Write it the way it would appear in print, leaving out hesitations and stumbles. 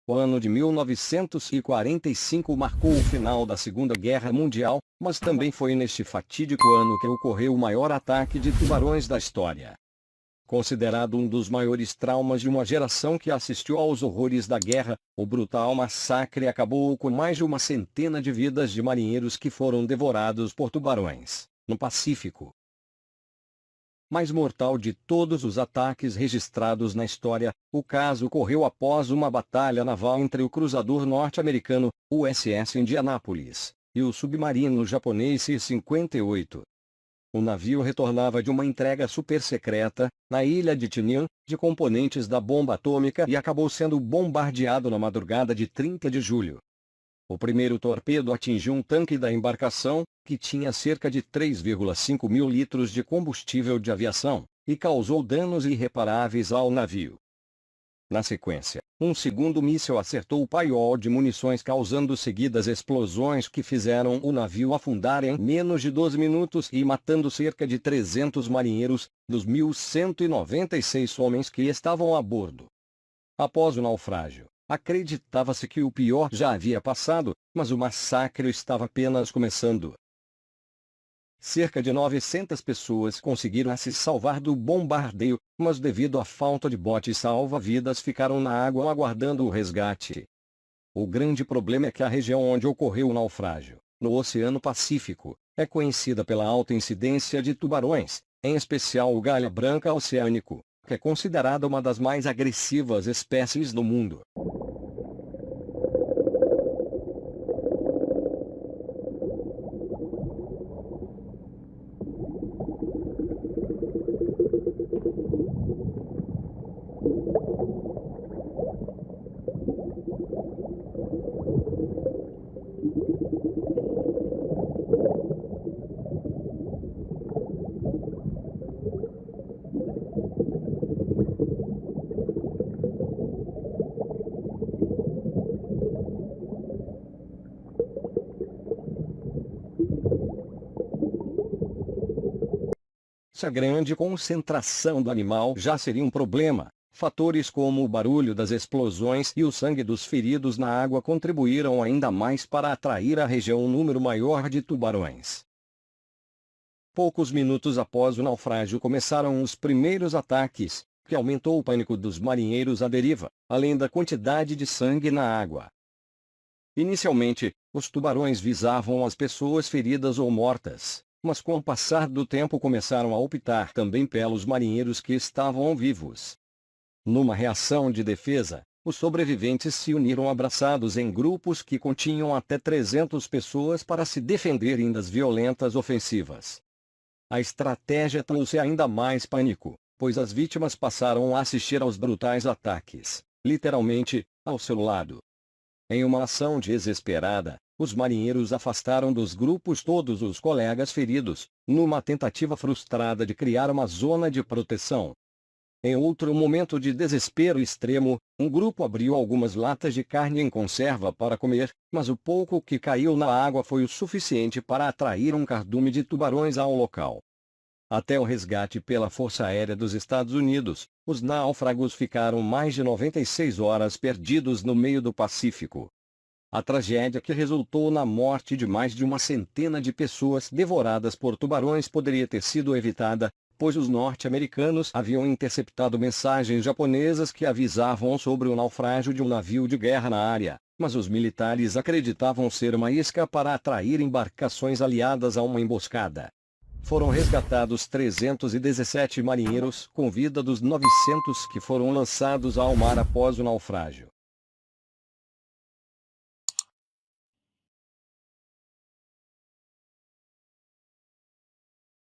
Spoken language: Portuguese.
O ano de 1945 marcou o final da Segunda Guerra Mundial, mas também foi neste fatídico ano que ocorreu o maior ataque de tubarões da história. Considerado um dos maiores traumas de uma geração que assistiu aos horrores da guerra, o brutal massacre acabou com mais de uma centena de vidas de marinheiros que foram devorados por tubarões, no Pacífico. Mais mortal de todos os ataques registrados na história, o caso ocorreu após uma batalha naval entre o cruzador norte-americano, USS Indianápolis, e o submarino japonês C-58. O navio retornava de uma entrega supersecreta, na ilha de Tinian, de componentes da bomba atômica e acabou sendo bombardeado na madrugada de 30 de julho. O primeiro torpedo atingiu um tanque da embarcação, que tinha cerca de 3,5 mil litros de combustível de aviação, e causou danos irreparáveis ao navio. Na sequência, um segundo míssil acertou o paiol de munições, causando seguidas explosões que fizeram o navio afundar em menos de 12 minutos e matando cerca de 300 marinheiros, dos 1.196 homens que estavam a bordo. Após o naufrágio, acreditava-se que o pior já havia passado, mas o massacre estava apenas começando. Cerca de 900 pessoas conseguiram se salvar do bombardeio, mas devido à falta de botes salva-vidas ficaram na água aguardando o resgate. O grande problema é que a região onde ocorreu o naufrágio, no Oceano Pacífico, é conhecida pela alta incidência de tubarões, em especial o galho branca oceânico, que é considerada uma das mais agressivas espécies do mundo. Se a grande concentração do animal já seria um problema, fatores como o barulho das explosões e o sangue dos feridos na água contribuíram ainda mais para atrair à região um número maior de tubarões. Poucos minutos após o naufrágio começaram os primeiros ataques, que aumentou o pânico dos marinheiros à deriva, além da quantidade de sangue na água. Inicialmente, os tubarões visavam as pessoas feridas ou mortas, mas com o passar do tempo começaram a optar também pelos marinheiros que estavam vivos. Numa reação de defesa, os sobreviventes se uniram abraçados em grupos que continham até 300 pessoas para se defenderem das violentas ofensivas. A estratégia trouxe ainda mais pânico, pois as vítimas passaram a assistir aos brutais ataques, literalmente, ao seu lado. Em uma ação desesperada, os marinheiros afastaram dos grupos todos os colegas feridos, numa tentativa frustrada de criar uma zona de proteção. Em outro momento de desespero extremo, um grupo abriu algumas latas de carne em conserva para comer, mas o pouco que caiu na água foi o suficiente para atrair um cardume de tubarões ao local. Até o resgate pela Força Aérea dos Estados Unidos, os náufragos ficaram mais de 96 horas perdidos no meio do Pacífico. A tragédia que resultou na morte de mais de uma centena de pessoas devoradas por tubarões poderia ter sido evitada, pois os norte-americanos haviam interceptado mensagens japonesas que avisavam sobre o naufrágio de um navio de guerra na área, mas os militares acreditavam ser uma isca para atrair embarcações aliadas a uma emboscada. Foram resgatados 317 marinheiros com vida dos 900 que foram lançados ao mar após o naufrágio.